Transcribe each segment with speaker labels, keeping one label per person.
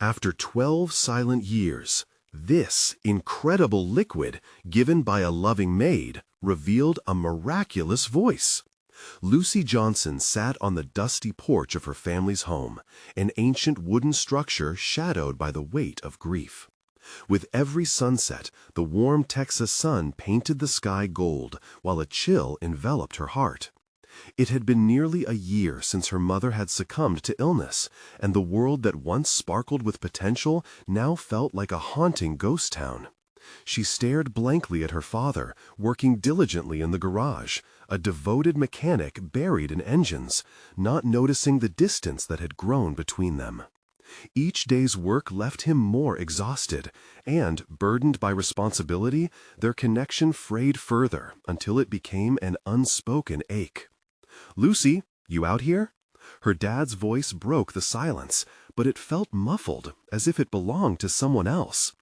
Speaker 1: After 12 silent years, this incredible liquid, given by a loving maid, revealed a miraculous voice. Lucy Johnson sat on the dusty porch of her family's home, an ancient wooden structure shadowed by the weight of grief. With every sunset, the warm Texas sun painted the sky gold, while a chill enveloped her heart. It had been nearly a year since her mother had succumbed to illness, and the world that once sparkled with potential now felt like a haunting ghost town. She stared blankly at her father, working diligently in the garage, a devoted mechanic buried in engines, not noticing the distance that had grown between them. Each day's work left him more exhausted, and, burdened by responsibility, their connection frayed further until it became an unspoken ache. "Lucy, you out here?" Her dad's voice broke the silence, but it felt muffled, as if it belonged to someone else.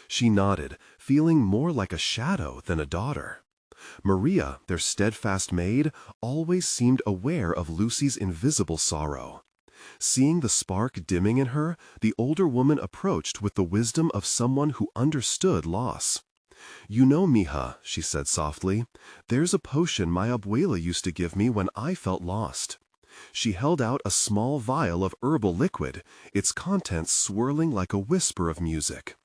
Speaker 1: She nodded, feeling more like a shadow than a daughter. Maria, their steadfast maid, always seemed aware of Lucy's invisible sorrow. Seeing the spark dimming in her, the older woman approached with the wisdom of someone who understood loss. "You know, mija," she said softly, "there's a potion my abuela used to give me when I felt lost." She held out a small vial of herbal liquid, its contents swirling like a whisper of music.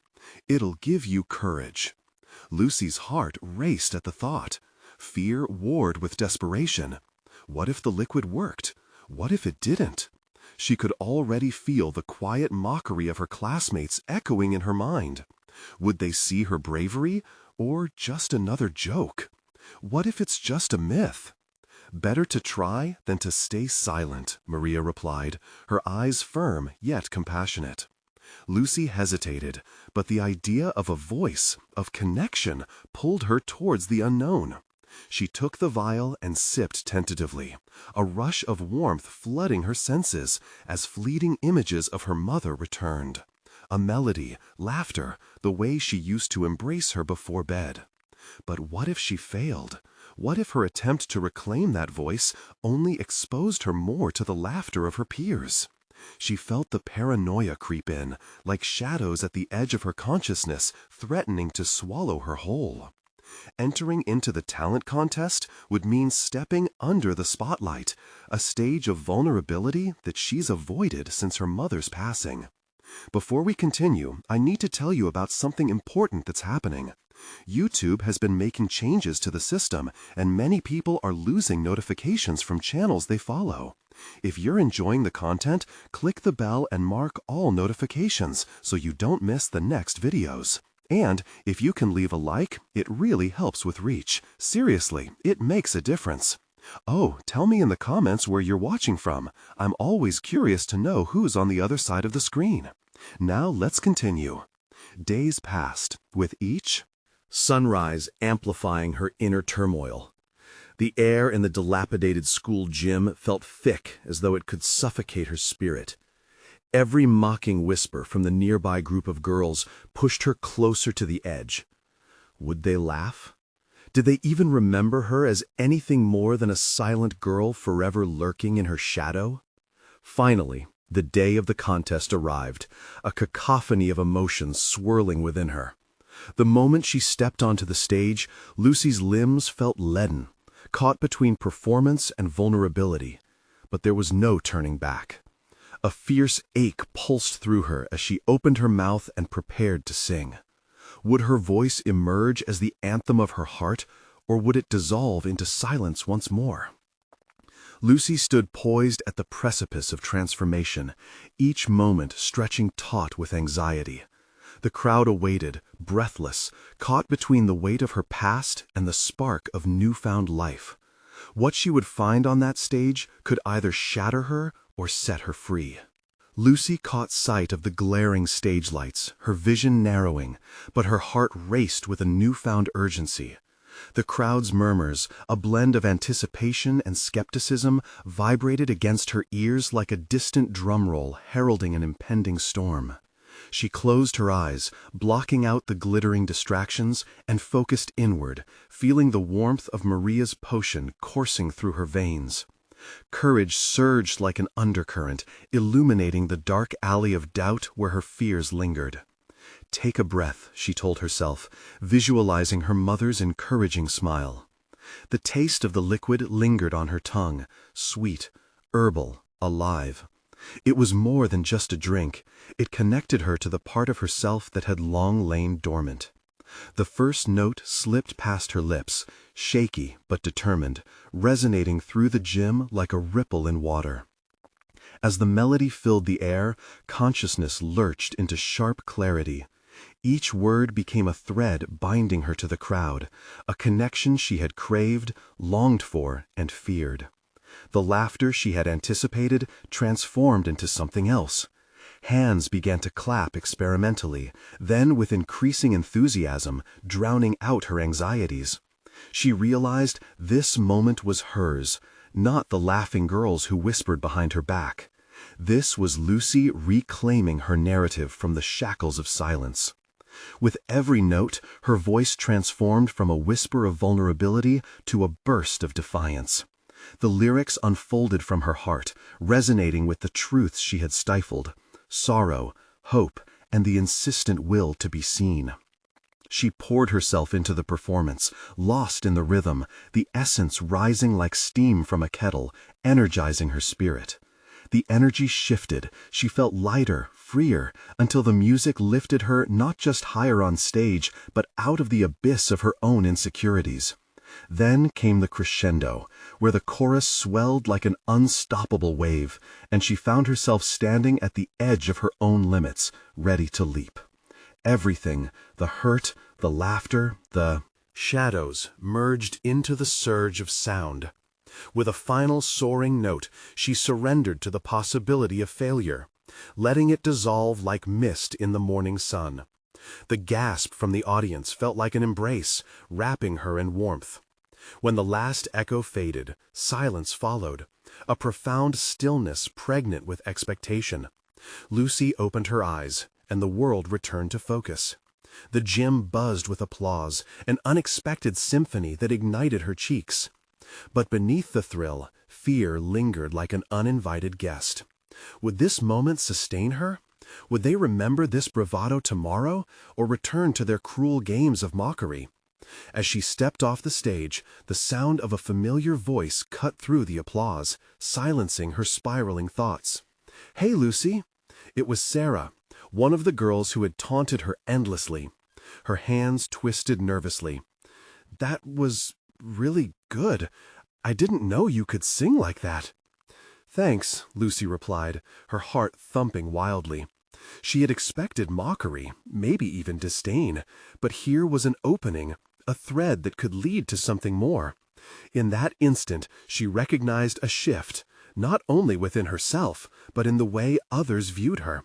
Speaker 1: "It'll give you courage." Lucy's heart raced at the thought. Fear warred with desperation. What if the liquid worked? What if it didn't? She could already feel the quiet mockery of her classmates echoing in her mind. Would they see her bravery, or just another joke? What if it's just a myth? "Better to try than to stay silent," Maria replied, her eyes firm yet compassionate. Lucy hesitated, but the idea of a voice, of connection, pulled her towards the unknown. She took the vial and sipped tentatively, a rush of warmth flooding her senses as fleeting images of her mother returned. A melody, laughter, the way she used to embrace her before bed. But what if she failed? What if her attempt to reclaim that voice only exposed her more to the laughter of her peers? She felt the paranoia creep in, like shadows at the edge of her consciousness, threatening to swallow her whole. Entering into the talent contest would mean stepping under the spotlight, a stage of vulnerability that she's avoided since her mother's passing. Before we continue, I need to tell you about something important that's happening. YouTube has been making changes to the system, and many people are losing notifications from channels they follow. If you're enjoying the content, click the bell and mark all notifications so you don't miss the next videos. And if you can leave a like, it really helps with reach. Seriously, it makes a difference. Oh, tell me in the comments where you're watching from. I'm always curious to know who's on the other side of the screen. Now let's continue. Days passed, with each sunrise amplifying her inner turmoil. The air in the dilapidated school gym felt thick, as though it could suffocate her spirit. Every mocking whisper from the nearby group of girls pushed her closer to the edge. Would they laugh? Did they even remember her as anything more than a silent girl forever lurking in her shadow? Finally, the day of the contest arrived, a cacophony of emotions swirling within her. The moment she stepped onto the stage, Lucy's limbs felt leaden, caught between performance and vulnerability. But there was no turning back. A fierce ache pulsed through her as she opened her mouth and prepared to sing. Would her voice emerge as the anthem of her heart, or would it dissolve into silence once more? Lucy stood poised at the precipice of transformation, each moment stretching taut with anxiety. The crowd awaited, breathless, caught between the weight of her past and the spark of newfound life. What she would find on that stage could either shatter her or set her free. Lucy caught sight of the glaring stage lights, her vision narrowing, but her heart raced with a newfound urgency. The crowd's murmurs, a blend of anticipation and skepticism, vibrated against her ears like a distant drum roll heralding an impending storm. She closed her eyes, blocking out the glittering distractions, and focused inward, feeling the warmth of Maria's potion coursing through her veins. Courage surged like an undercurrent, illuminating the dark alley of doubt where her fears lingered. "Take a breath," she told herself, visualizing her mother's encouraging smile. The taste of the liquid lingered on her tongue, sweet, herbal, alive. It was more than just a drink. It connected her to the part of herself that had long lain dormant. The first note slipped past her lips, shaky but determined, resonating through the gym like a ripple in water. As the melody filled the air, consciousness lurched into sharp clarity. Each word became a thread binding her to the crowd, a connection she had craved, longed for, and feared. The laughter she had anticipated transformed into something else. Hands began to clap experimentally, then with increasing enthusiasm, drowning out her anxieties. She realized this moment was hers, not the laughing girls who whispered behind her back. This was Lucy reclaiming her narrative from the shackles of silence. With every note, her voice transformed from a whisper of vulnerability to a burst of defiance. The lyrics unfolded from her heart, resonating with the truths she had stifled: sorrow, hope, and the insistent will to be seen. She poured herself into the performance, lost in the rhythm, the essence rising like steam from a kettle, energizing her spirit. The energy shifted, she felt lighter, freer, until the music lifted her not just higher on stage, but out of the abyss of her own insecurities. Then came the crescendo, where the chorus swelled like an unstoppable wave, and she found herself standing at the edge of her own limits, ready to leap. Everything, the hurt, the laughter, the shadows, merged into the surge of sound. With a final soaring note, she surrendered to the possibility of failure, letting it dissolve like mist in the morning sun. The gasp from the audience felt like an embrace, wrapping her in warmth. When the last echo faded, silence followed, a profound stillness pregnant with expectation. Lucy opened her eyes, and the world returned to focus. The gym buzzed with applause, an unexpected symphony that ignited her cheeks. But beneath the thrill, fear lingered like an uninvited guest. Would this moment sustain her? Would they remember this bravado tomorrow, or return to their cruel games of mockery? As she stepped off the stage, the sound of a familiar voice cut through the applause, silencing her spiraling thoughts. "Hey, Lucy!" It was Sarah, one of the girls who had taunted her endlessly. Her hands twisted nervously. "That was really good. I didn't know you could sing like that." "Thanks," Lucy replied, her heart thumping wildly. She had expected mockery, maybe even disdain, but here was an opening, a thread that could lead to something more. In that instant, she recognized a shift, not only within herself, but in the way others viewed her.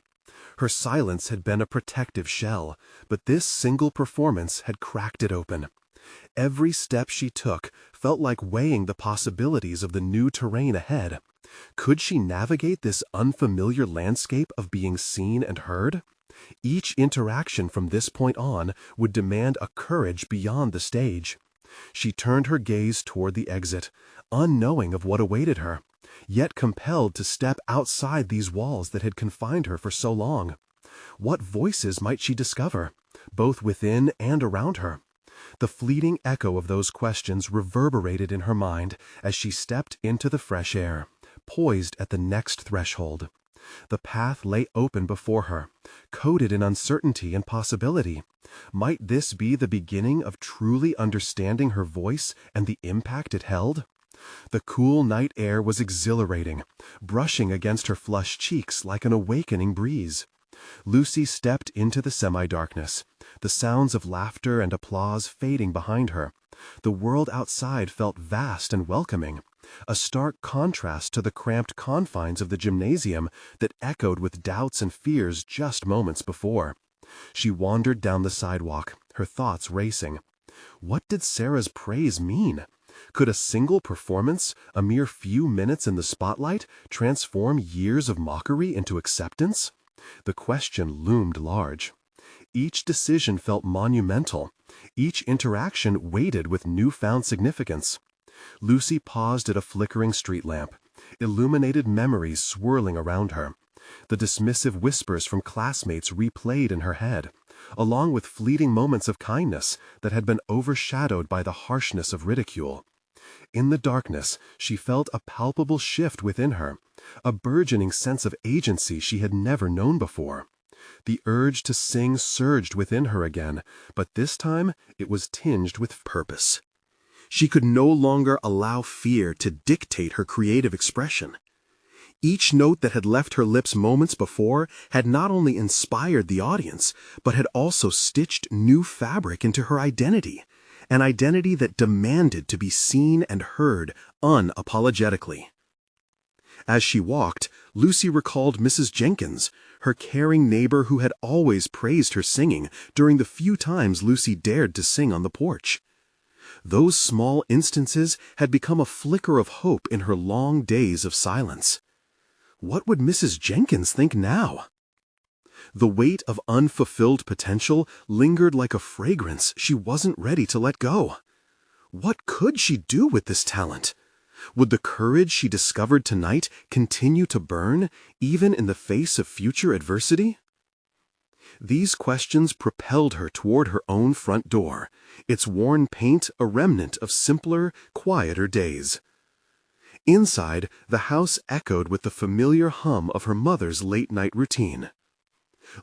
Speaker 1: Her silence had been a protective shell, but this single performance had cracked it open. Every step she took felt like weighing the possibilities of the new terrain ahead. Could she navigate this unfamiliar landscape of being seen and heard? Each interaction from this point on would demand a courage beyond the stage. She turned her gaze toward the exit, unknowing of what awaited her, yet compelled to step outside these walls that had confined her for so long. What voices might she discover, both within and around her? The fleeting echo of those questions reverberated in her mind as she stepped into the fresh air, poised at the next threshold. The path lay open before her, coated in uncertainty and possibility. Might this be the beginning of truly understanding her voice and the impact it held? The cool night air was exhilarating, brushing against her flushed cheeks like an awakening breeze. Lucy stepped into the semi-darkness, the sounds of laughter and applause fading behind her. The world outside felt vast and welcoming, a stark contrast to the cramped confines of the gymnasium that echoed with doubts and fears just moments before. She wandered down the sidewalk, her thoughts racing. What did Sarah's praise mean? Could a single performance, a mere few minutes in the spotlight, transform years of mockery into acceptance? The question loomed large. Each decision felt monumental, each interaction weighted with newfound significance. Lucy paused at a flickering street lamp, illuminated memories swirling around her. The dismissive whispers from classmates replayed in her head, along with fleeting moments of kindness that had been overshadowed by the harshness of ridicule. In the darkness, she felt a palpable shift within her, a burgeoning sense of agency she had never known before. The urge to sing surged within her again, but this time it was tinged with purpose. She could no longer allow fear to dictate her creative expression. Each note that had left her lips moments before had not only inspired the audience, but had also stitched new fabric into her identity, an identity that demanded to be seen and heard unapologetically. As she walked, Lucy recalled Mrs. Jenkins, her caring neighbor who had always praised her singing during the few times Lucy dared to sing on the porch. Those small instances had become a flicker of hope in her long days of silence. What would Mrs. Jenkins think now? The weight of unfulfilled potential lingered like a fragrance she wasn't ready to let go. What could she do with this talent? Would the courage she discovered tonight continue to burn, even in the face of future adversity? These questions propelled her toward her own front door, its worn paint a remnant of simpler, quieter days. Inside, the house echoed with the familiar hum of her mother's late-night routine.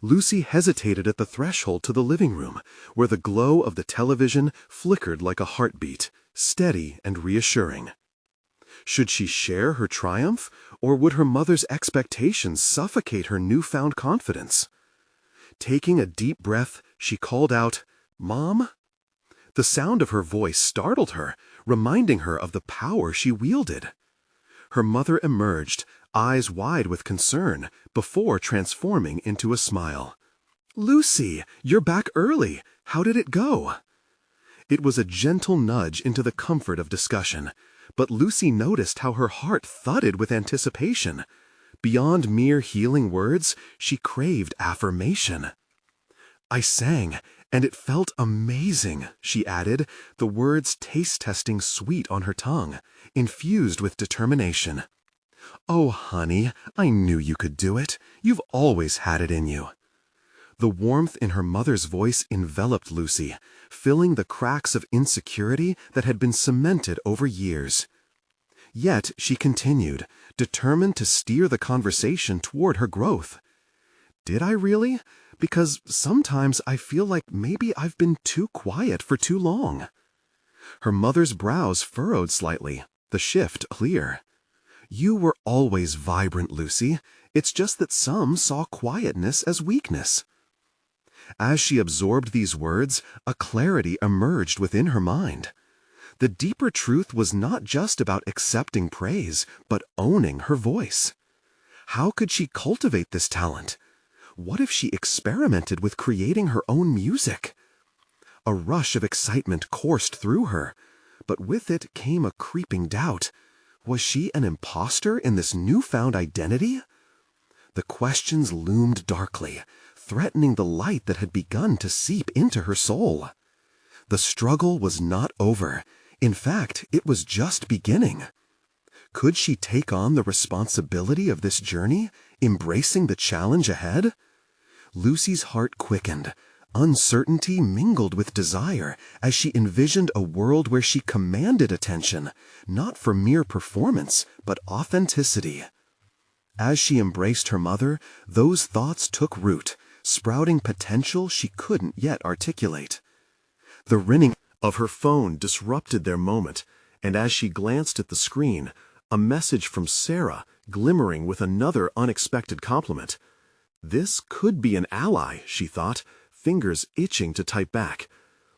Speaker 1: Lucy hesitated at the threshold to the living room, where the glow of the television flickered like a heartbeat, steady and reassuring. Should she share her triumph, or would her mother's expectations suffocate her newfound confidence? Taking a deep breath, she called out, "Mom?" The sound of her voice startled her, reminding her of the power she wielded. Her mother emerged, eyes wide with concern, before transforming into a smile. "Lucy, you're back early. How did it go?" It was a gentle nudge into the comfort of discussion, but Lucy noticed how her heart thudded with anticipation. Beyond mere healing words, she craved affirmation. "I sang, and it felt amazing," she added, the words taste-testing sweet on her tongue, infused with determination. "Oh, honey, I knew you could do it. You've always had it in you." The warmth in her mother's voice enveloped Lucy, filling the cracks of insecurity that had been cemented over years. Yet she continued, determined to steer the conversation toward her growth. "Did I really? Because sometimes I feel like maybe I've been too quiet for too long." Her mother's brows furrowed slightly, the shift clear. "You were always vibrant, Lucy. It's just that some saw quietness as weakness." As she absorbed these words, a clarity emerged within her mind. The deeper truth was not just about accepting praise, but owning her voice. How could she cultivate this talent? What if she experimented with creating her own music? A rush of excitement coursed through her, but with it came a creeping doubt. Was she an imposter in this newfound identity? The questions loomed darkly, threatening the light that had begun to seep into her soul. The struggle was not over. In fact, it was just beginning. Could she take on the responsibility of this journey, embracing the challenge ahead? Lucy's heart quickened. Uncertainty mingled with desire as she envisioned a world where she commanded attention, not for mere performance, but authenticity. As she embraced her mother, those thoughts took root, sprouting potential she couldn't yet articulate. The ringing of her phone disrupted their moment, and as she glanced at the screen, a message from Sarah glimmering with another unexpected compliment. This could be an ally, she thought, fingers itching to type back.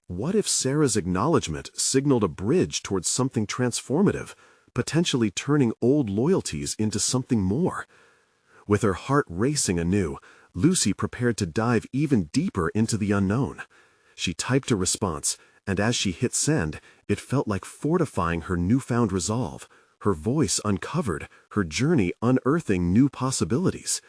Speaker 1: What if Sarah's acknowledgement signaled a bridge towards something transformative, potentially turning old loyalties into something more? With her heart racing anew, Lucy prepared to dive even deeper into the unknown. She typed a response, and as she hit send, it felt like fortifying her newfound resolve, her voice uncovered, her journey unearthing new possibilities.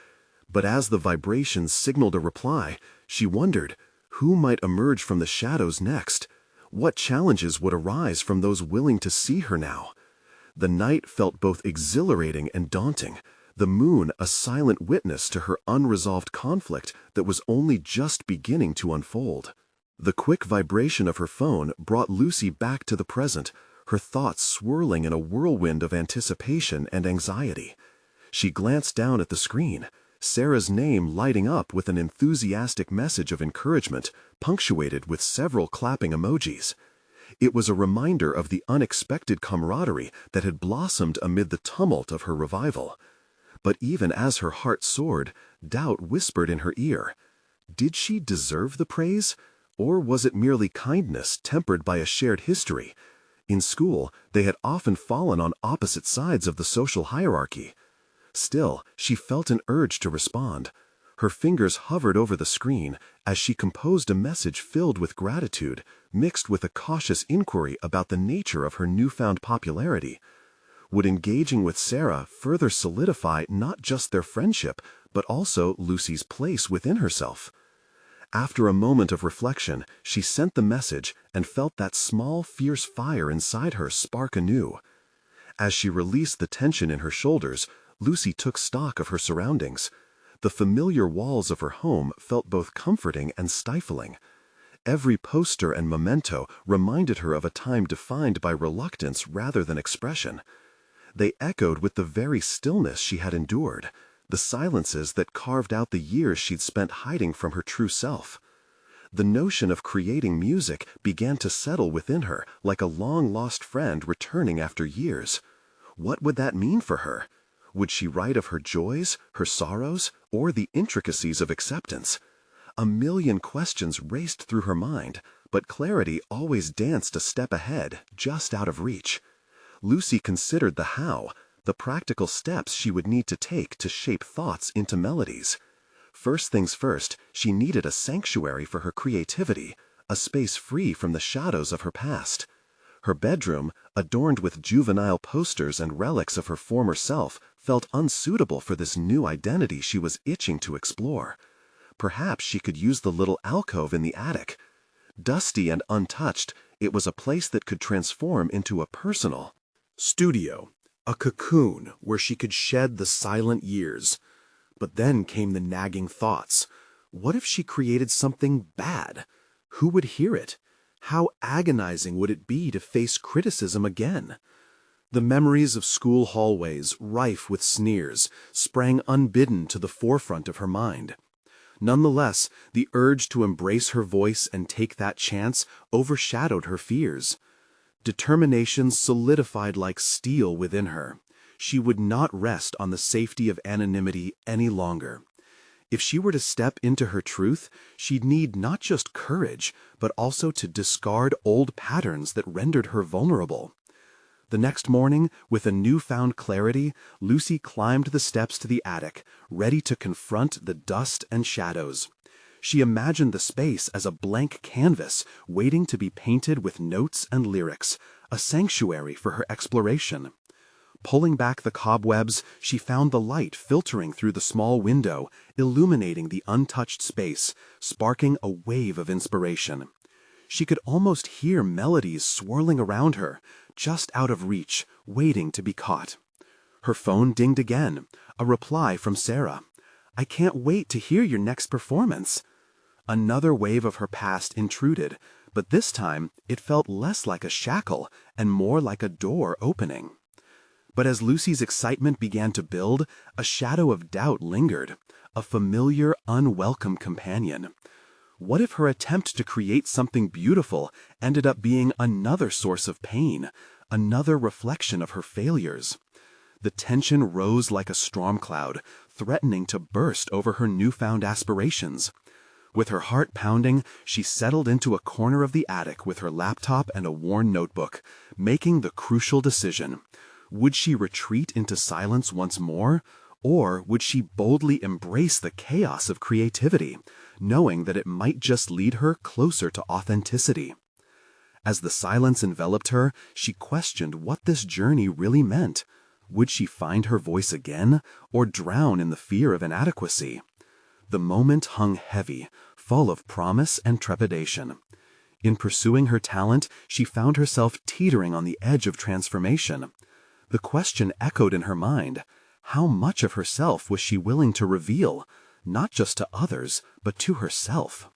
Speaker 1: But as the vibrations signaled a reply, she wondered, who might emerge from the shadows next? What challenges would arise from those willing to see her now? The night felt both exhilarating and daunting, the moon a silent witness to her unresolved conflict that was only just beginning to unfold. The quick vibration of her phone brought Lucy back to the present, her thoughts swirling in a whirlwind of anticipation and anxiety. She glanced down at the screen, Sarah's name lighting up with an enthusiastic message of encouragement, punctuated with several clapping emojis. It was a reminder of the unexpected camaraderie that had blossomed amid the tumult of her revival. But even as her heart soared, doubt whispered in her ear. Did she deserve the praise? Or was it merely kindness tempered by a shared history? In school, they had often fallen on opposite sides of the social hierarchy. Still, she felt an urge to respond. Her fingers hovered over the screen as she composed a message filled with gratitude, mixed with a cautious inquiry about the nature of her newfound popularity. Would engaging with Sarah further solidify not just their friendship, but also Lucy's place within herself? After a moment of reflection, she sent the message and felt that small, fierce fire inside her spark anew. As she released the tension in her shoulders, Lucy took stock of her surroundings. The familiar walls of her home felt both comforting and stifling. Every poster and memento reminded her of a time defined by reluctance rather than expression. They echoed with the very stillness she had endured, the silences that carved out the years she'd spent hiding from her true self. The notion of creating music began to settle within her like a long-lost friend returning after years. What would that mean for her? Would she write of her joys, her sorrows, or the intricacies of acceptance? A million questions raced through her mind, but clarity always danced a step ahead, just out of reach. Lucy considered the how, the practical steps she would need to take to shape thoughts into melodies. First things first, she needed a sanctuary for her creativity, a space free from the shadows of her past. Her bedroom, adorned with juvenile posters and relics of her former self, felt unsuitable for this new identity she was itching to explore. Perhaps she could use the little alcove in the attic. Dusty and untouched, it was a place that could transform into a personal studio, a cocoon where she could shed the silent years. But then came the nagging thoughts. What if she created something bad? Who would hear it? How agonizing would it be to face criticism again? The memories of school hallways, rife with sneers, sprang unbidden to the forefront of her mind. Nonetheless, the urge to embrace her voice and take that chance overshadowed her fears. Determination solidified like steel within her. She would not rest on the safety of anonymity any longer. If she were to step into her truth, she'd need not just courage, but also to discard old patterns that rendered her vulnerable. The next morning, with a newfound clarity, Lucy climbed the steps to the attic, ready to confront the dust and shadows. She imagined the space as a blank canvas waiting to be painted with notes and lyrics, a sanctuary for her exploration. Pulling back the cobwebs, she found the light filtering through the small window, illuminating the untouched space, sparking a wave of inspiration. She could almost hear melodies swirling around her, just out of reach, waiting to be caught. Her phone dinged again, a reply from Sarah. "I can't wait to hear your next performance." Another wave of her past intruded, but this time it felt less like a shackle and more like a door opening. But as Lucy's excitement began to build, a shadow of doubt lingered, a familiar, unwelcome companion. What if her attempt to create something beautiful ended up being another source of pain, another reflection of her failures? The tension rose like a storm cloud, threatening to burst over her newfound aspirations. With her heart pounding, she settled into a corner of the attic with her laptop and a worn notebook, making the crucial decision. Would she retreat into silence once more, or would she boldly embrace the chaos of creativity, knowing that it might just lead her closer to authenticity? As the silence enveloped her, she questioned what this journey really meant. Would she find her voice again, or drown in the fear of inadequacy? The moment hung heavy, full of promise and trepidation. In pursuing her talent, she found herself teetering on the edge of transformation.
Speaker 2: The question echoed in her mind. How much of herself was she willing to reveal, not just to others, but to herself?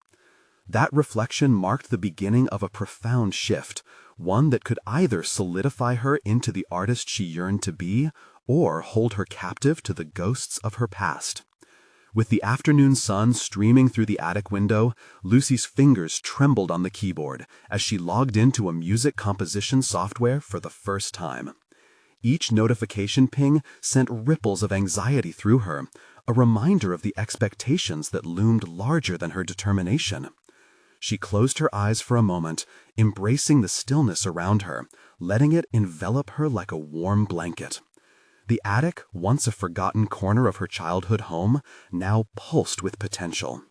Speaker 2: That reflection marked the beginning of a profound shift, one that could either solidify her into the artist she yearned to be, or hold her captive to the ghosts of her past. With the afternoon sun streaming through the attic window, Lucy's fingers trembled on the keyboard as she logged into a music composition software for the first time. Each notification ping sent ripples of anxiety through her, a reminder of the expectations that loomed larger than her determination. She closed her eyes for a moment, embracing the stillness around her, letting it envelop her like a warm blanket. The attic, once a forgotten corner of her childhood home, now pulsed with potential.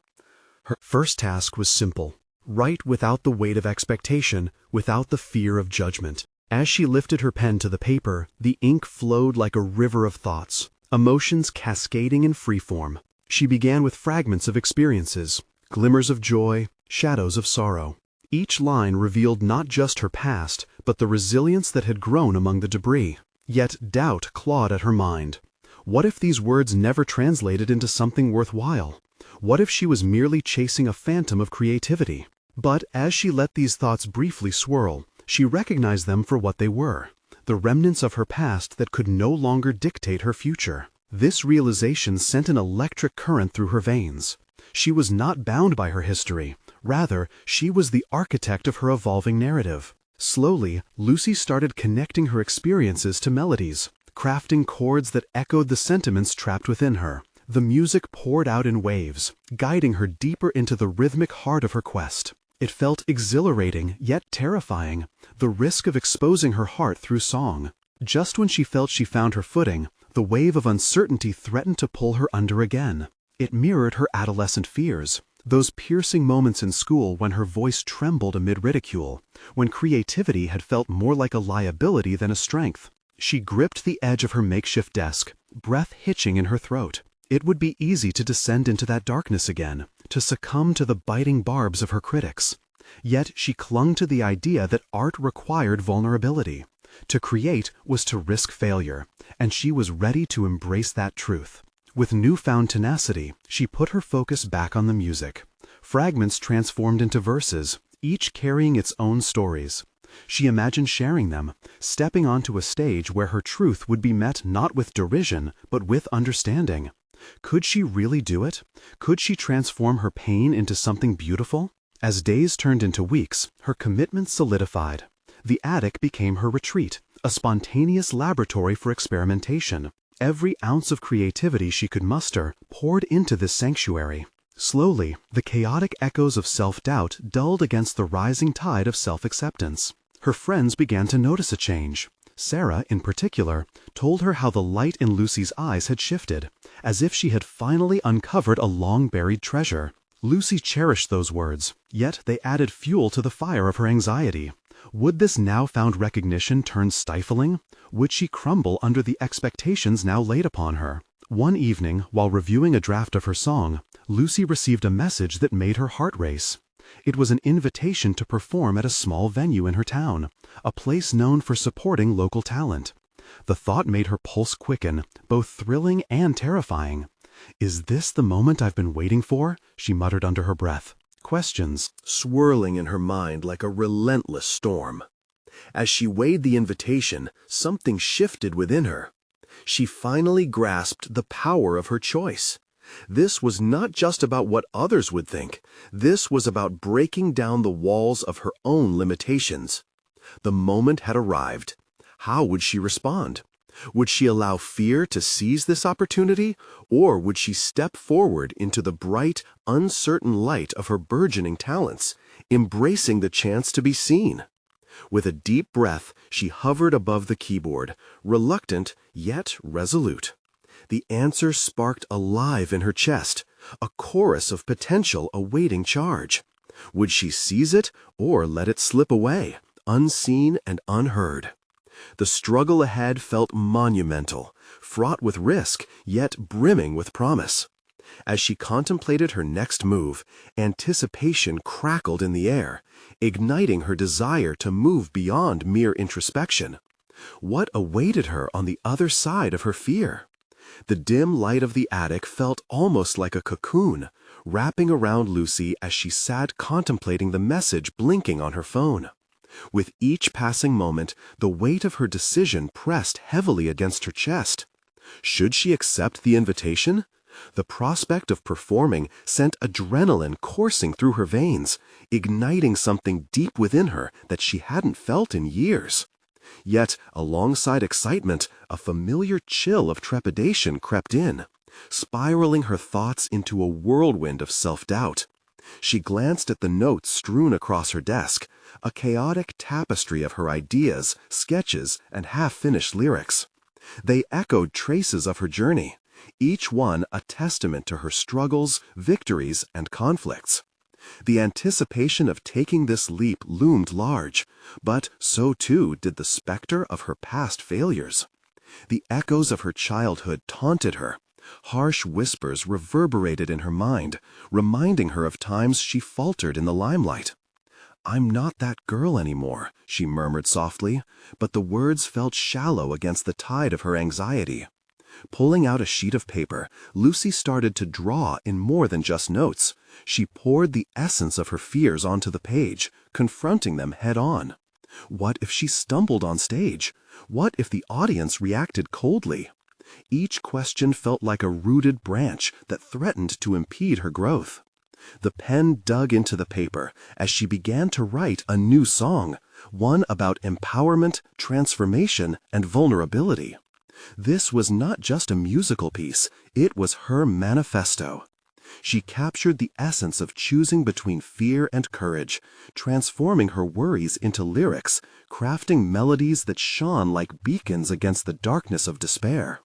Speaker 2: Her first task was simple: write without the weight of expectation, without the fear of judgment. As she lifted her pen to the paper, the ink flowed like a river of thoughts, emotions cascading in freeform. She began with fragments of experiences, glimmers of joy, shadows of sorrow. Each line revealed not just her past, but the resilience that had grown among the debris. Yet doubt clawed at her mind. What if these words never translated into something worthwhile? What if she was merely chasing a phantom of creativity? But as she let these thoughts briefly swirl, she recognized them for what they were: the remnants of her past that could no longer dictate her future. This realization sent an electric current through her veins. She was not bound by her history. Rather, she was the architect of her evolving narrative. Slowly, Lucy started connecting her experiences to melodies, crafting chords that echoed the sentiments trapped within her. The music poured out in waves, guiding her deeper into the rhythmic heart of her quest. It felt exhilarating, yet terrifying, the risk of exposing her heart through song. Just when she felt she found her footing, the wave of uncertainty threatened to pull her under again. It mirrored her adolescent fears, those piercing moments in school when her voice trembled amid ridicule, when creativity had felt more like a liability than a strength. She gripped the edge of her makeshift desk, breath hitching in her throat. It would be easy to descend into that darkness again, to succumb to the biting barbs of her critics. Yet she clung to the idea that art required vulnerability. To create was to risk failure, and she was ready to embrace that truth. With newfound tenacity, she put her focus back on the music. Fragments transformed into verses, each carrying its own stories. She imagined sharing them, stepping onto a stage where her truth would be met not with derision, but with understanding. Could she really do it? Could she transform her pain into something beautiful? As days turned into weeks, her commitment solidified. The attic became her retreat, a spontaneous laboratory for experimentation. Every ounce of creativity she could muster poured into this sanctuary. Slowly, the chaotic echoes of self-doubt dulled against the rising tide of self-acceptance. Her friends began to notice a change. Sarah, in particular, told her how the light in Lucy's eyes had shifted, as if she had finally uncovered a long-buried treasure. Lucy cherished those words, yet they added fuel to the fire of her anxiety. Would this now-found recognition turn stifling? Would she crumble under the expectations now laid upon her? One evening, while reviewing a draft of her song, Lucy received a message that made her heart race. It was an invitation to perform at a small venue in her town, a place known for supporting local talent. The thought made her pulse quicken, both thrilling and terrifying. "Is this the moment I've been waiting for?" she muttered under her breath. Questions swirling in her mind like a relentless storm. As she weighed the invitation, something shifted within her. She finally grasped the power of her choice. This was not just about what others would think. This was about breaking down the walls of her own limitations. The moment had arrived. How would she respond? Would she allow fear to seize this opportunity, or would she step forward into the bright, uncertain light of her burgeoning talents, embracing the chance to be seen? With a deep breath, she hovered above the keyboard, reluctant yet resolute. The answer sparked alive in her chest, a chorus of potential awaiting charge. Would she seize it or let it slip away, unseen and unheard? The struggle ahead felt monumental, fraught with risk, yet brimming with promise. As she contemplated her next move, anticipation crackled in the air, igniting her desire to move beyond mere introspection.
Speaker 1: What awaited her on the other side of her fear? The dim light of the attic felt almost like a cocoon, wrapping around Lucy as she sat contemplating the message blinking on her phone. With each passing moment, the weight of her decision pressed heavily against her chest. Should she accept the invitation? The prospect of performing sent adrenaline coursing through her veins, igniting something deep within her that she hadn't felt in years. Yet, alongside excitement, a familiar chill of trepidation crept in, spiraling her thoughts into a whirlwind of self-doubt. She glanced at the notes strewn across her desk, a chaotic tapestry of her ideas, sketches, and half-finished lyrics. They echoed traces of her journey, each one a testament to her struggles, victories, and conflicts. The anticipation of taking this leap loomed large, but so too did the specter of her past failures. The echoes of her childhood taunted her. Harsh whispers reverberated in her mind, reminding her of times she faltered in the limelight. "I'm not that girl anymore," she murmured softly, but the words felt shallow against the tide of her anxiety. Pulling out a sheet of paper, Lucy started to draw in more than just notes. She poured the essence of her fears onto the page, confronting them head-on. What if she stumbled on stage? What if the audience reacted coldly? Each question felt like a rooted branch that threatened to impede her growth. The pen dug into the paper as she began to write a new song, one about empowerment, transformation, and vulnerability. This was not just a musical piece, it was her manifesto. She captured the essence of choosing between fear and courage, transforming her worries into lyrics, crafting melodies that shone like beacons against the darkness of despair.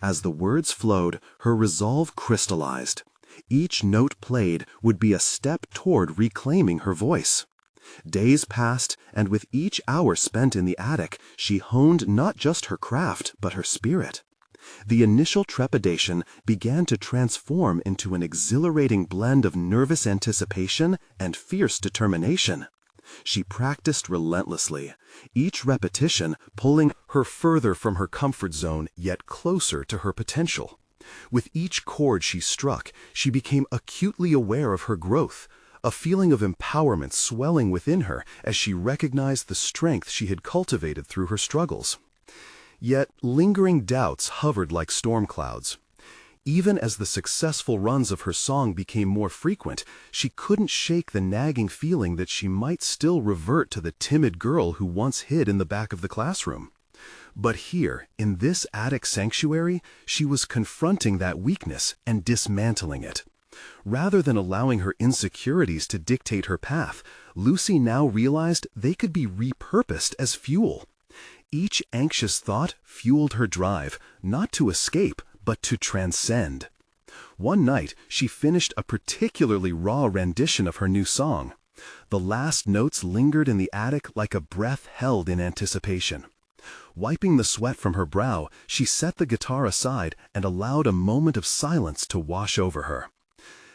Speaker 1: As the words flowed, her resolve crystallized. Each note played would be a step toward reclaiming her voice. Days passed, and with each hour spent in the attic, she honed not just her craft, but her spirit. The initial trepidation began to transform into an exhilarating blend of nervous anticipation and fierce determination. She practiced relentlessly, each repetition pulling her further from her comfort zone yet closer to her potential. With each chord she struck, she became acutely aware of her growth, a feeling of empowerment swelling within her as she recognized the strength she had cultivated through her struggles. Yet lingering doubts hovered like storm clouds. Even as the successful runs of her song became more frequent, she couldn't shake the nagging feeling that she might still revert to the timid girl who once hid in the back of the classroom. But here, in this attic sanctuary, she was confronting that weakness and dismantling it. Rather than allowing her insecurities to dictate her path, Lucy now realized they could be repurposed as fuel. Each anxious thought fueled her drive, not to escape, but to transcend. One night, she finished a particularly raw rendition of her new song. The last notes lingered in the attic like a breath held in anticipation. Wiping the sweat from her brow, she set the guitar aside and allowed a moment of silence to wash over her.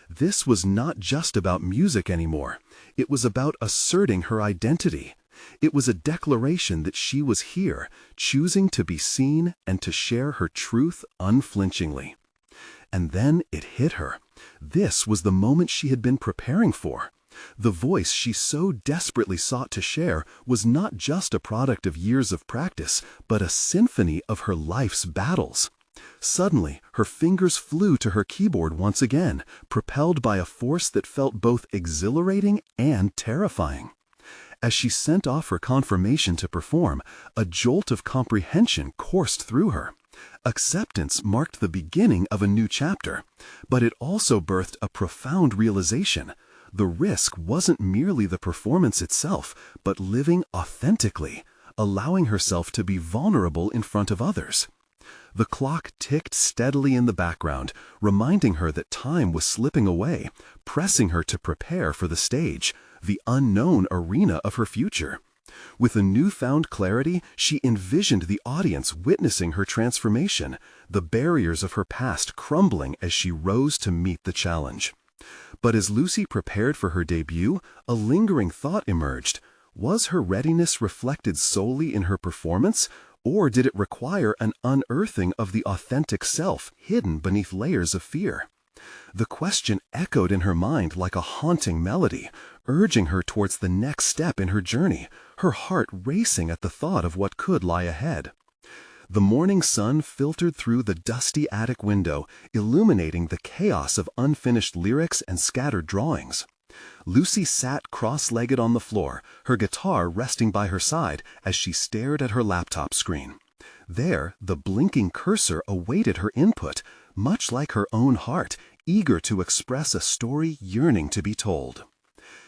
Speaker 1: This was not just about music anymore. It was about asserting her identity. It was a declaration that she was here, choosing to be seen and to share her truth unflinchingly. And then it hit her. This was the moment she had been preparing for. The voice she so desperately sought to share was not just a product of years of practice, but a symphony of her life's battles. Suddenly, her fingers flew to her keyboard once again, propelled by a force that felt both exhilarating and terrifying. As she sent off her confirmation to perform, a jolt of comprehension coursed through her. Acceptance marked the beginning of a new chapter, but it also birthed a profound realization. The risk wasn't merely the performance itself, but living authentically, allowing herself to be vulnerable in front of others. The clock ticked steadily in the background, reminding her that time was slipping away, pressing her to prepare for the stage, the unknown arena of her future. With a newfound clarity, she envisioned the audience witnessing her transformation, the barriers of her past crumbling as she rose to meet the challenge. But as Lucy prepared for her debut, a lingering thought emerged. Was her readiness reflected solely in her performance, Or did it require an unearthing of the authentic self hidden beneath layers of fear? The question echoed in her mind like a haunting melody, urging her towards the next step in her journey, her heart racing at the thought of what could lie ahead. The morning sun filtered through the dusty attic window, illuminating the chaos of unfinished lyrics and scattered drawings. Lucy sat cross-legged on the floor, her guitar resting by her side as she stared at her laptop screen. There, the blinking cursor awaited her input, much like her own heart, eager to express a story yearning to be told.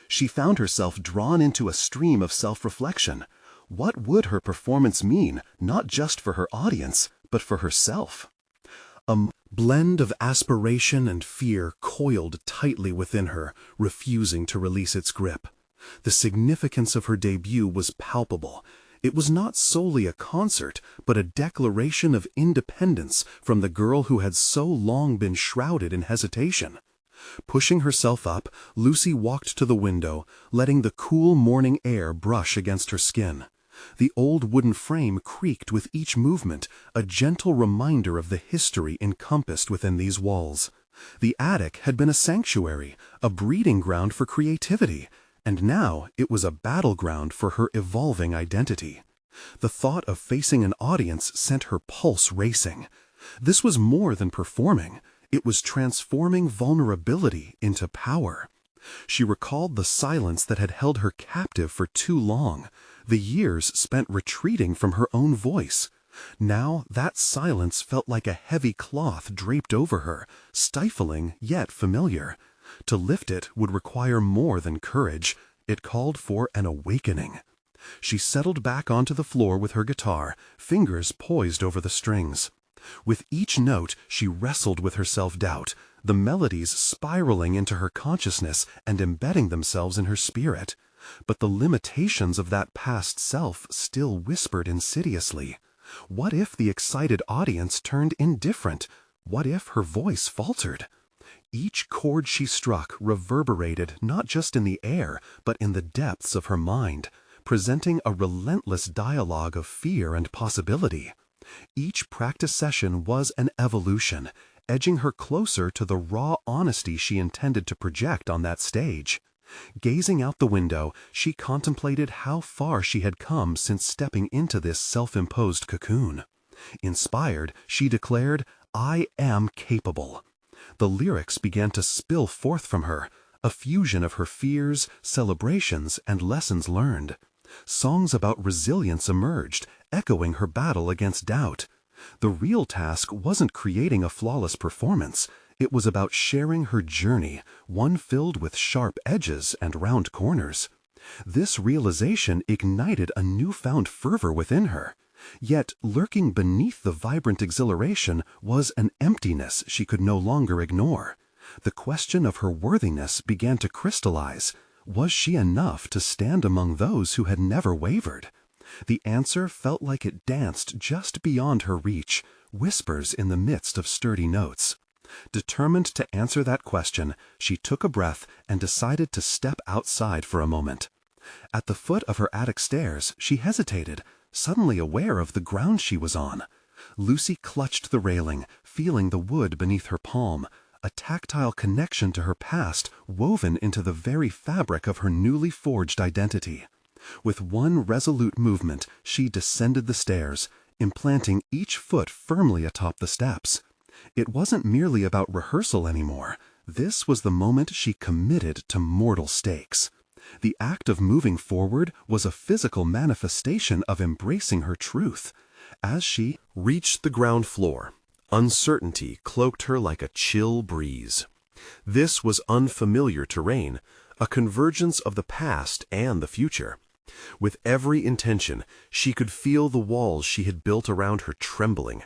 Speaker 1: She found herself drawn into a stream of self-reflection. What would her performance mean, not just for her audience, but for herself? A blend of aspiration and fear coiled tightly within her, refusing to release its grip. The significance of her debut was palpable. It was not solely a concert, but a declaration of independence from the girl who had so long been shrouded in hesitation. Pushing herself up, Lucy walked to the window, letting the cool morning air brush against her skin. The old wooden frame creaked with each movement, a gentle reminder of the history encompassed within these walls. The attic had been a sanctuary, a breeding ground for creativity, and now it was a battleground for her evolving identity. The thought of facing an audience sent her pulse racing. This was more than performing. It was transforming vulnerability into power. She recalled the silence that had held her captive for too long, the years spent retreating from her own voice. Now that silence felt like a heavy cloth draped over her, stifling yet familiar. To lift it would require more than courage. It called for an awakening. She settled back onto the floor with her guitar, fingers poised over the strings. With each note, she wrestled with her self-doubt, the melodies spiraling into her consciousness and embedding themselves in her spirit. But the limitations of that past self still whispered insidiously. What if the excited audience turned indifferent? What if her voice faltered? Each chord she struck reverberated not just in the air, but in the depths of her mind, presenting a relentless dialogue of fear and possibility. Each practice session was an evolution, edging her closer to the raw honesty she intended to project on that stage. Gazing out the window, she contemplated how far she had come since stepping into this self-imposed cocoon. Inspired, she declared, "I am capable." The lyrics began to spill forth from her, a fusion of her fears, celebrations, and lessons learned. Songs about resilience emerged, echoing her battle against doubt. The real task wasn't creating a flawless performance. It was about sharing her journey, one filled with sharp edges and round corners. This realization ignited a newfound fervor within her. Yet, lurking beneath the vibrant exhilaration was an emptiness she could no longer ignore. The question of her worthiness began to crystallize. Was she enough to stand among those who had never wavered? The answer felt like it danced just beyond her reach, whispers in the midst of sturdy notes. Determined to answer that question, she took a breath and decided to step outside for a moment. At the foot of her attic stairs, she hesitated, suddenly aware of the ground she was on. Lucy clutched the railing, feeling the wood beneath her palm, a tactile connection to her past woven into the very fabric of her newly forged identity. With one resolute movement, she descended the stairs, implanting each foot firmly atop the steps. It wasn't merely about rehearsal anymore. This was the moment she committed to mortal stakes. The act of moving forward was a physical manifestation of embracing her truth. As she reached the ground floor, uncertainty cloaked her like a chill breeze. This was unfamiliar terrain, a convergence of the past and the future. With every intention, she could feel the walls she had built around her trembling.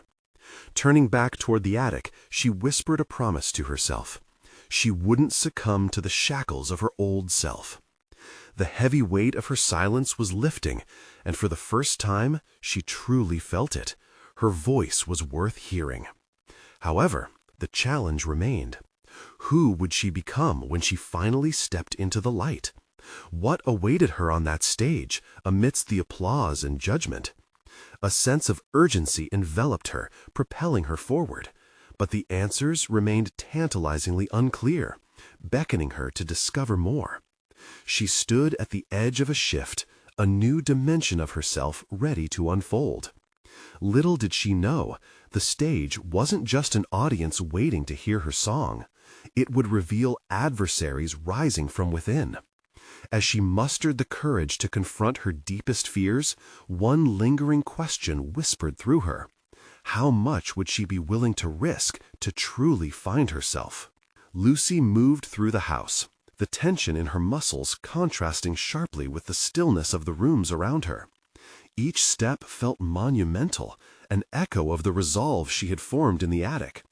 Speaker 1: Turning back toward the attic, she whispered a promise to herself. She wouldn't succumb to the shackles of her old self. The heavy weight of her silence was lifting, and for the first time, she truly felt it. Her voice was worth hearing. However, the challenge remained. Who would she become when she finally stepped into the light? What awaited her on that stage, amidst the applause and judgment? A sense of urgency enveloped her, propelling her forward. But the answers remained tantalizingly unclear, beckoning her to discover more. She stood at the edge of a shift, a new dimension of herself ready to unfold. Little did she know, the stage wasn't just an audience waiting to hear her song. It would reveal adversaries rising from within. As she mustered the courage to confront her deepest fears, one lingering question whispered through her. How much would she be willing to risk to truly find herself? Lucy moved through the house, the tension in her muscles contrasting sharply with the stillness of the rooms around her. Each step felt monumental, an echo of the resolve she had formed in the attic.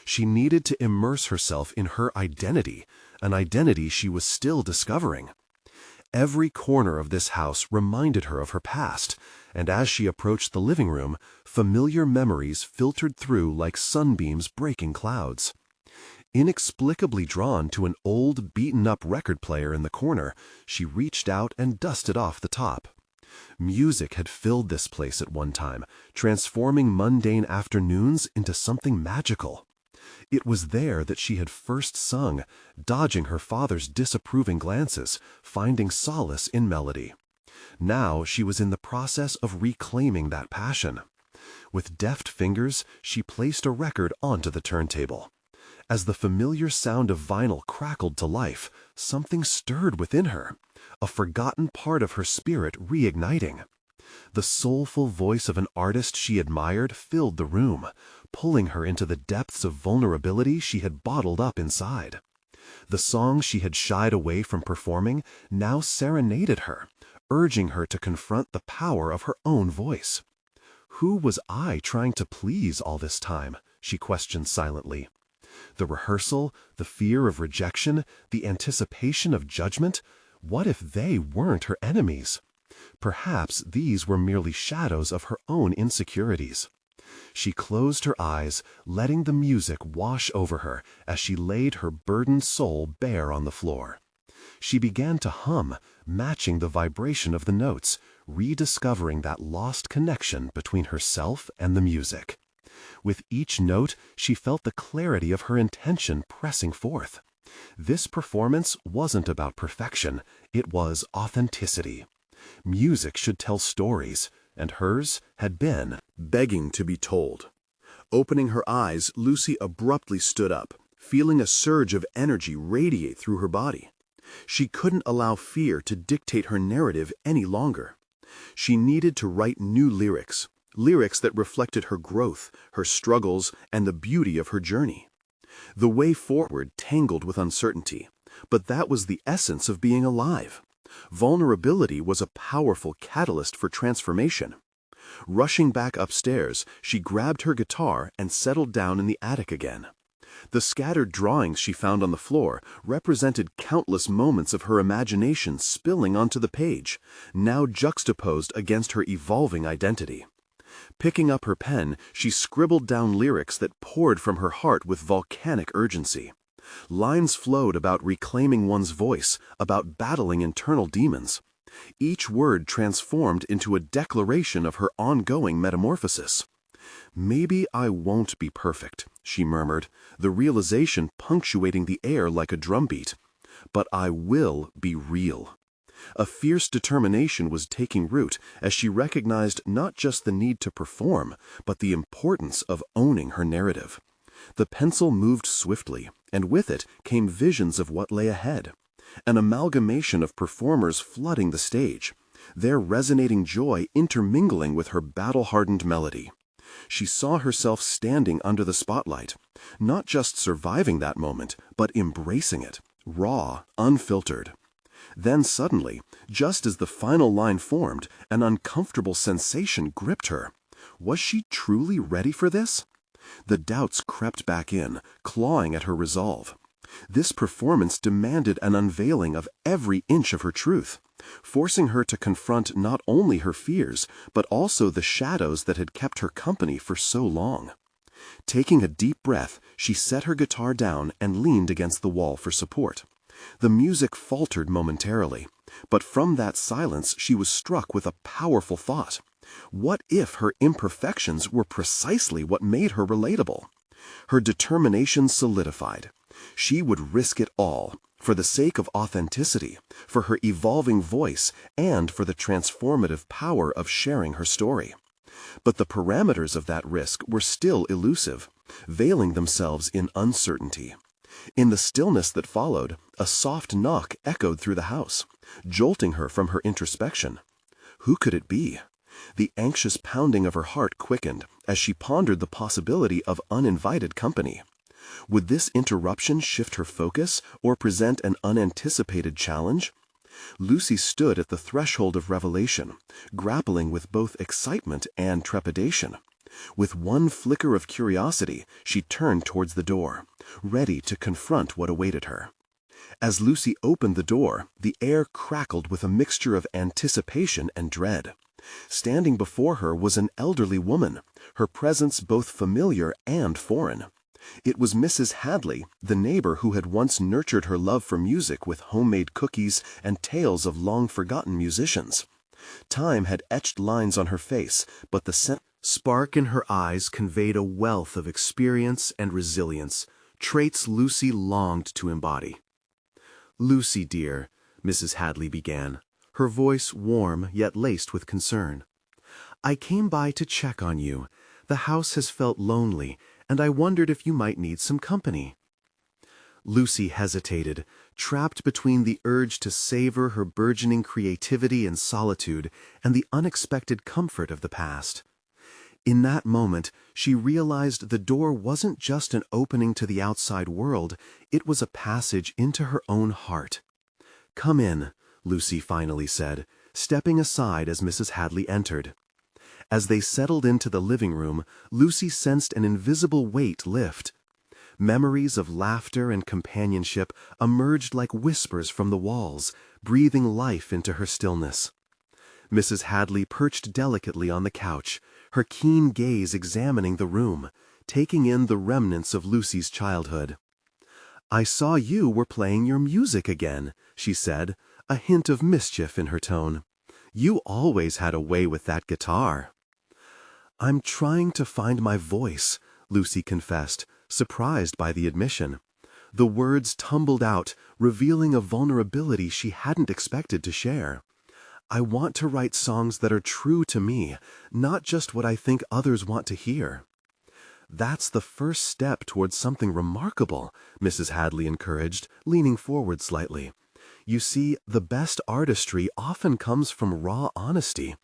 Speaker 1: She needed to immerse herself in her identity, an identity she was still discovering. Every corner of this house reminded her of her past, and as she approached the living room, familiar memories filtered through like sunbeams breaking clouds. Inexplicably drawn to an old, beaten-up record player in the corner, she reached out and dusted off the top. Music had filled this place at one time, transforming mundane afternoons into something magical. It was there that she had first sung, dodging her father's disapproving glances, finding solace in melody. Now she was in the process of reclaiming that passion. With deft fingers, she placed a record onto the turntable. As the familiar sound of vinyl crackled to life, something stirred within her, a forgotten part of her spirit reigniting. The soulful voice of an artist she admired filled the room, pulling her into the depths of vulnerability she had bottled up inside. The song she had shied away from performing now serenaded her, urging her to confront the power of her own voice. Who was I trying to please all this time? She questioned silently. The rehearsal, the fear of rejection, the anticipation of judgment, what if they weren't her enemies? Perhaps these were merely shadows of her own insecurities. She closed her eyes, letting the music wash over her as she laid her burdened soul bare on the floor. She began to hum, matching the vibration of the notes, rediscovering that lost connection between herself and the music. With each note, she felt the clarity of her intention pressing forth. This performance wasn't about perfection, it was authenticity. Music should tell stories, and hers had been begging to be told. Opening her eyes, Lucy abruptly stood up, feeling a surge of energy radiate through her body. She couldn't allow fear to dictate her narrative any longer. She needed to write new lyrics, lyrics that reflected her growth, her struggles, and the beauty of her journey. The way forward tangled with uncertainty, but that was the essence of being alive. Vulnerability was a powerful catalyst for transformation. Rushing back upstairs, she grabbed her guitar and settled down in the attic again. The scattered drawings she found on the floor represented countless moments of her imagination spilling onto the page, now juxtaposed against her evolving identity. Picking up her pen, she scribbled down lyrics that poured from her heart with volcanic urgency. Lines flowed about reclaiming one's voice, about battling internal demons. Each word transformed into a declaration of her ongoing metamorphosis. "Maybe I won't be perfect," she murmured, the realization punctuating the air like a drumbeat. "But I will be real." A fierce determination was taking root as she recognized not just the need to perform, but the importance of owning her narrative. The pencil moved swiftly, and with it came visions of what lay ahead. An amalgamation of performers flooding the stage, their resonating joy intermingling with her battle-hardened melody. She saw herself standing under the spotlight, not just surviving that moment, but embracing it, raw, unfiltered. Then suddenly, just as the final line formed, an uncomfortable sensation gripped her. Was she truly ready for this? The doubts crept back in, clawing at her resolve. This performance demanded an unveiling of every inch of her truth, forcing her to confront not only her fears, but also the shadows that had kept her company for so long. Taking a deep breath, she set her guitar down and leaned against the wall for support. The music faltered momentarily, but from that silence she was struck with a powerful thought. What if her imperfections were precisely what made her relatable? Her determination solidified. She would risk it all, for the sake of authenticity, for her evolving voice, and for the transformative power of sharing her story. But the parameters of that risk were still elusive, veiling themselves in uncertainty. In the stillness that followed, a soft knock echoed through the house, jolting her from her introspection. Who could it be? The anxious pounding of her heart quickened as she pondered the possibility of uninvited company. Would this interruption shift her focus or present an unanticipated challenge? Lucy stood at the threshold of revelation, grappling with both excitement and trepidation. With one flicker of curiosity, she turned towards the door, ready to confront what awaited her. As Lucy opened the door, the air crackled with a mixture of anticipation and dread. Standing before her was an elderly woman, her presence both familiar and foreign. It was Mrs. Hadley, the neighbor who had once nurtured her love for music with homemade cookies and tales of long-forgotten musicians. Time had etched lines on her face, but the spark in her eyes conveyed a wealth of experience and resilience, traits Lucy longed to embody. "Lucy, dear," Mrs. Hadley began, her voice warm yet laced with concern. "I came by to check on you. The house has felt lonely, and I wondered if you might need some company." Lucy hesitated, trapped between the urge to savor her burgeoning creativity and solitude and the unexpected comfort of the past. In that moment, she realized the door wasn't just an opening to the outside world, it was a passage into her own heart. "Come in," Lucy finally said, stepping aside as Mrs. Hadley entered. As they settled into the living room, Lucy sensed an invisible weight lift. Memories of laughter and companionship emerged like whispers from the walls, breathing life into her stillness. Mrs. Hadley perched delicately on the couch, her keen gaze examining the room, taking in the remnants of Lucy's childhood. "I saw you were playing your music again," she said, a hint of mischief in her tone. "You always had a way with that guitar." "I'm trying to find my voice," Lucy confessed, surprised by the admission. The words tumbled out, revealing a vulnerability she hadn't expected to share. "I want to write songs that are true to me, not just what I think others want to hear." "That's the first step towards something remarkable," Mrs. Hadley encouraged, leaning forward slightly. "You see, the best artistry often comes from raw honesty.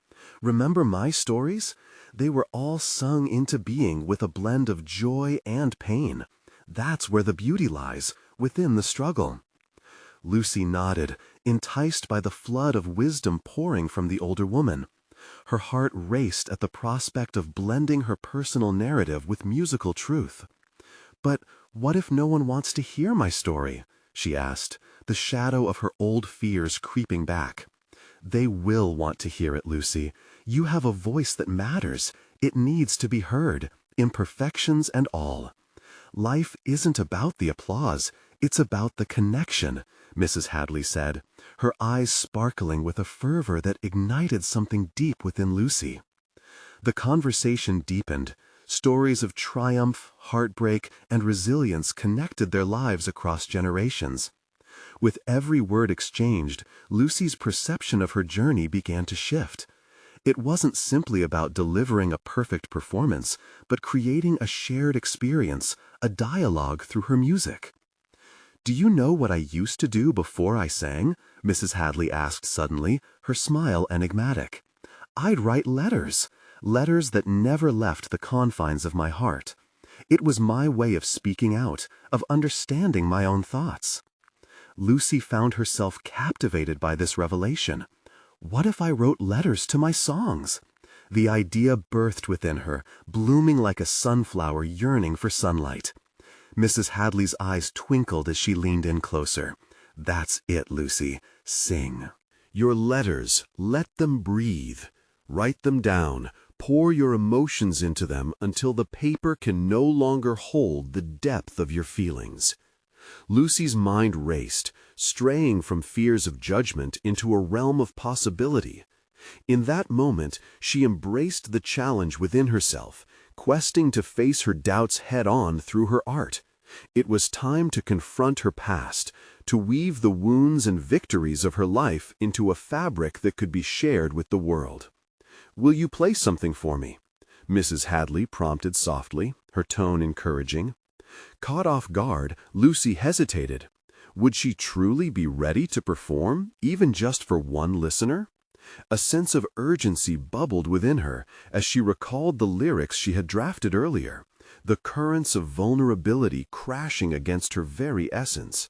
Speaker 1: Remember my stories? They were all sung into being with a blend of joy and pain. That's where the beauty lies, within the struggle." Lucy nodded, enticed by the flood of wisdom pouring from the older woman. Her heart raced at the prospect of blending her personal narrative with musical truth. "But what if no one wants to hear my story?" she asked, the shadow of her old fears creeping back. "They will want to hear it, Lucy. You have a voice that matters. It needs to be heard, imperfections and all. Life isn't about the applause, it's about the connection," Mrs. Hadley said, her eyes sparkling with a fervor that ignited something deep within Lucy. The conversation deepened. Stories of triumph, heartbreak, and resilience connected their lives across generations. With every word exchanged, Lucy's perception of her journey began to shift. It wasn't simply about delivering a perfect performance, but creating a shared experience, a dialogue through her music. "Do you know what I used to do before I sang?" Mrs. Hadley asked suddenly, her smile enigmatic. "I'd write letters that never left the confines of my heart. It was my way of speaking out, of understanding my own thoughts." Lucy found herself captivated by this revelation. What if I wrote letters to my songs? The idea birthed within her, blooming like a sunflower yearning for sunlight. Mrs. Hadley's eyes twinkled as she leaned in closer. "That's it, Lucy. Sing. Your letters, let them breathe. Write them down. Pour your emotions into them until the paper can no longer hold the depth of your feelings." Lucy's mind raced, straying from fears of judgment into a realm of possibility. In that moment, she embraced the challenge within herself, questing to face her doubts head-on through her art. It was time to confront her past, to weave the wounds and victories of her life into a fabric that could be shared with the world. "Will you play something for me?" Mrs. Hadley prompted softly, her tone encouraging. Caught off guard, Lucy hesitated. Would she truly be ready to perform, even just for one listener? A sense of urgency bubbled within her as she recalled the lyrics she had drafted earlier, the currents of vulnerability crashing against her very essence.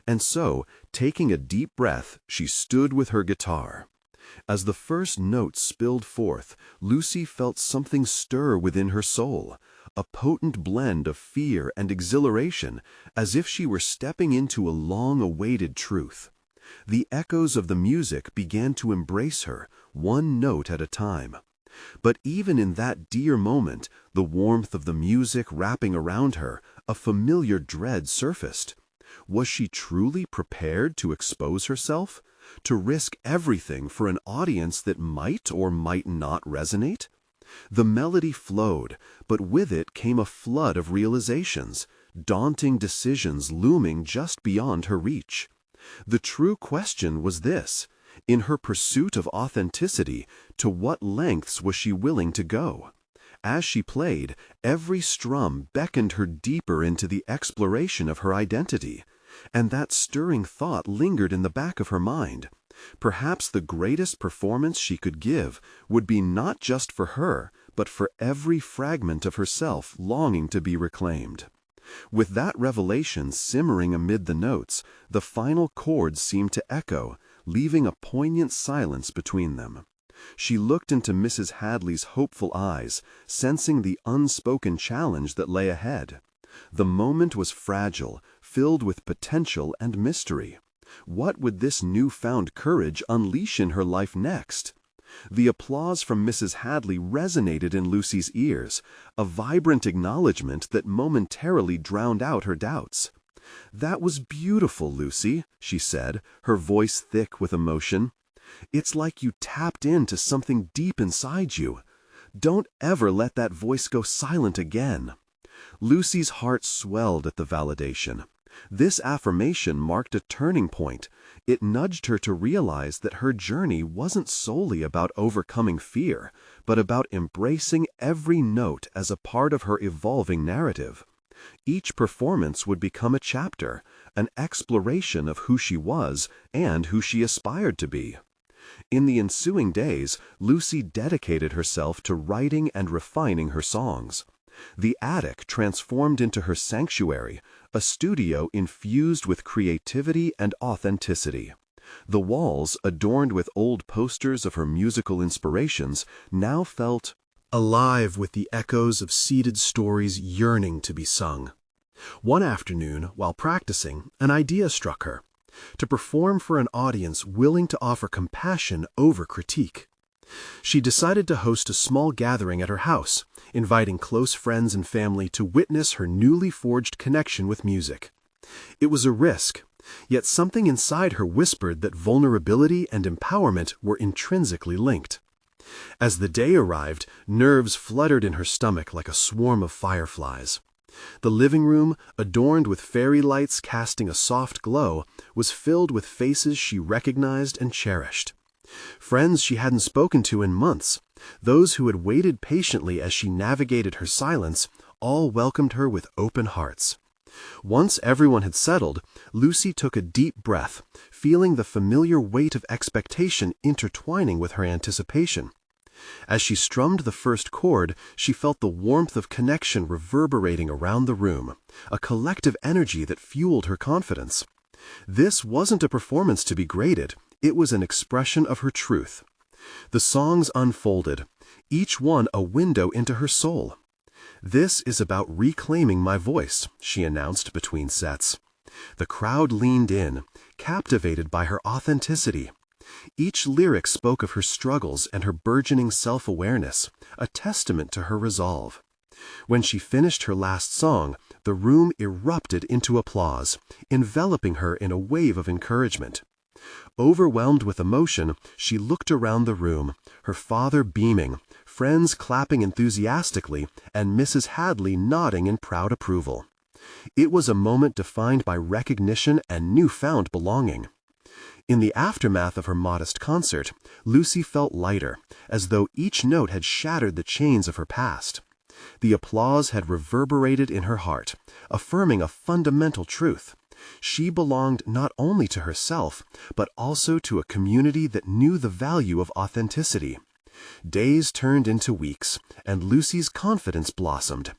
Speaker 1: And so, taking a deep breath, she stood with her guitar. As the first notes spilled forth, Lucy felt something stir within her soul, a potent blend of fear and exhilaration, as if she were stepping into a long-awaited truth. The echoes of the music began to embrace her, one note at a time. But even in that dear moment, the warmth of the music wrapping around her, a familiar dread surfaced. Was she truly prepared to expose herself? To risk everything for an audience that might or might not resonate? The melody flowed, but with it came a flood of realizations, daunting decisions looming just beyond her reach. The true question was this: in her pursuit of authenticity, to what lengths was she willing to go? As she played, every strum beckoned her deeper into the exploration of her identity, and that stirring thought lingered in the back of her mind. Perhaps the greatest performance she could give would be not just for her, but for every fragment of herself longing to be reclaimed. With that revelation simmering amid the notes, the final chords seemed to echo, leaving a poignant silence between them. She looked into Mrs. Hadley's hopeful eyes, sensing the unspoken challenge that lay ahead. The moment was fragile, filled with potential and mystery. What would this newfound courage unleash in her life next? The applause from Mrs. Hadley resonated in Lucy's ears, a vibrant acknowledgment that momentarily drowned out her doubts. "That was beautiful, Lucy," she said, her voice thick with emotion. "It's like you tapped into something deep inside you. Don't ever let that voice go silent again." Lucy's heart swelled at the validation. This affirmation marked a turning point. It nudged her to realize that her journey wasn't solely about overcoming fear, but about embracing every note as a part of her evolving narrative. Each performance would become a chapter, an exploration of who she was and who she aspired to be. In the ensuing days, Lucy dedicated herself to writing and refining her songs. The attic transformed into her sanctuary, a studio infused with creativity and authenticity. The walls, adorned with old posters of her musical inspirations, now felt alive with the echoes of seeded stories yearning to be sung. One afternoon, while practicing, an idea struck her: to perform for an audience willing to offer compassion over critique. She decided to host a small gathering at her house, inviting close friends and family to witness her newly forged connection with music. It was a risk, yet something inside her whispered that vulnerability and empowerment were intrinsically linked. As the day arrived, nerves fluttered in her stomach like a swarm of fireflies. The living room, adorned with fairy lights casting a soft glow, was filled with faces she recognized and cherished. Friends she hadn't spoken to in months, those who had waited patiently as she navigated her silence, all welcomed her with open hearts. Once everyone had settled, Lucy took a deep breath, feeling the familiar weight of expectation intertwining with her anticipation. As she strummed the first chord, she felt the warmth of connection reverberating around the room, a collective energy that fueled her confidence. This wasn't a performance to be graded, it was an expression of her truth. The songs unfolded, each one a window into her soul. "This is about reclaiming my voice," she announced between sets. The crowd leaned in, captivated by her authenticity. Each lyric spoke of her struggles and her burgeoning self-awareness, a testament to her resolve. When she finished her last song, the room erupted into applause, enveloping her in a wave of encouragement. Overwhelmed with emotion, she looked around the room, her father beaming, friends clapping enthusiastically, and Mrs. Hadley nodding in proud approval. It was a moment defined by recognition and newfound belonging. In the aftermath of her modest concert, Lucy felt lighter, as though each note had shattered the chains of her past. The applause had reverberated in her heart, affirming a fundamental truth. She belonged not only to herself, but also to a community that knew the value of authenticity. Days turned into weeks, and Lucy's confidence blossomed.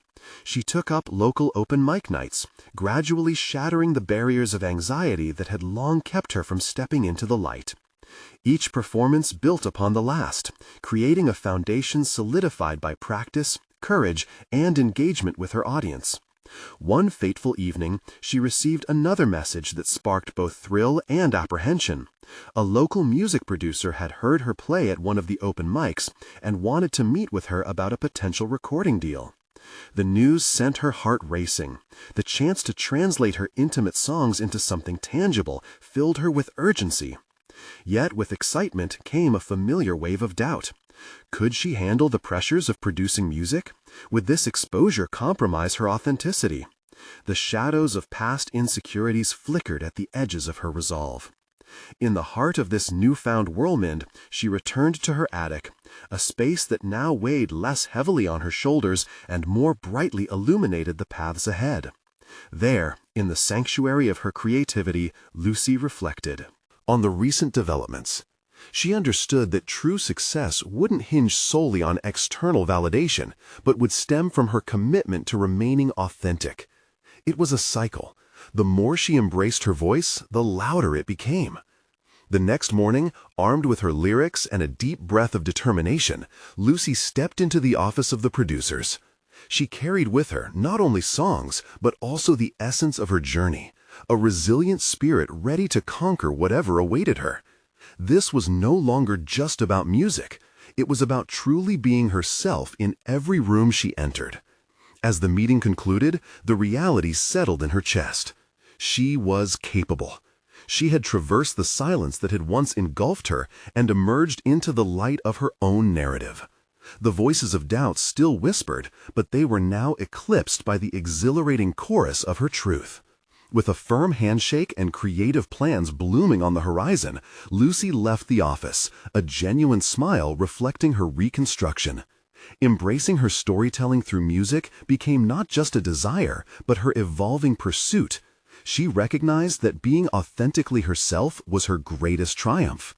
Speaker 1: She took up local open mic nights, gradually shattering the barriers of anxiety that had long kept her from stepping into the light. Each performance built upon the last, creating a foundation solidified by practice, courage, and engagement with her audience. One fateful evening, she received another message that sparked both thrill and apprehension. A local music producer had heard her play at one of the open mics and wanted to meet with her about a potential recording deal. The news sent her heart racing. The chance to translate her intimate songs into something tangible filled her with urgency. Yet with excitement came a familiar wave of doubt. Could she handle the pressures of producing music? Would this exposure compromise her authenticity? The shadows of past insecurities flickered at the edges of her resolve. In the heart of this newfound whirlwind, she returned to her attic, a space that now weighed less heavily on her shoulders and more brightly illuminated the paths ahead. There, in the sanctuary of her creativity, Lucy reflected on the recent developments. She understood that true success wouldn't hinge solely on external validation, but would stem from her commitment to remaining authentic. It was a cycle. The more she embraced her voice, the louder it became. The next morning, armed with her lyrics and a deep breath of determination, Lucy stepped into the office of the producers. She carried with her not only songs, but also the essence of her journey, a resilient spirit ready to conquer whatever awaited her. This was no longer just about music. It was about truly being herself in every room she entered. As the meeting concluded, the reality settled in her chest. She was capable. She had traversed the silence that had once engulfed her and emerged into the light of her own narrative. The voices of doubt still whispered, but they were now eclipsed by the exhilarating chorus of her truth. With a firm handshake and creative plans blooming on the horizon, Lucy left the office, a genuine smile reflecting her reconstruction. Embracing her storytelling through music became not just a desire, but her evolving pursuit. She recognized that being authentically herself was her greatest triumph.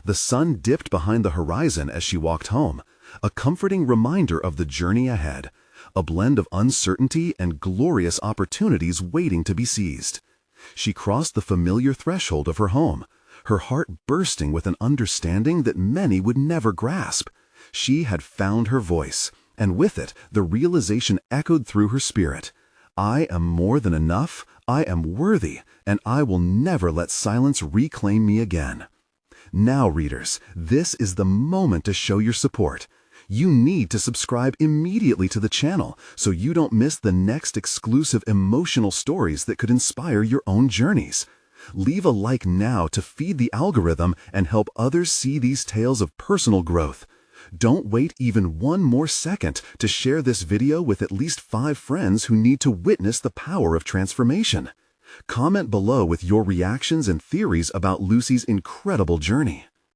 Speaker 1: The sun dipped behind the horizon as she walked home, a comforting reminder of the journey ahead, a blend of uncertainty and glorious opportunities waiting to be seized. She crossed the familiar threshold of her home, her heart bursting with an understanding that many would never grasp. She had found her voice, and with it, the realization echoed through her spirit. I am more than enough, I am worthy, and I will never let silence reclaim me again. Now, readers, this is the moment to show your support. You need to subscribe immediately to the channel so you don't miss the next exclusive emotional stories that could inspire your own journeys. Leave a like now to feed the algorithm and help others see these tales of personal growth. Don't wait even one more second to share this video with at least 5 friends who need to witness the power of transformation. Comment below with your reactions and theories about Lucy's incredible journey.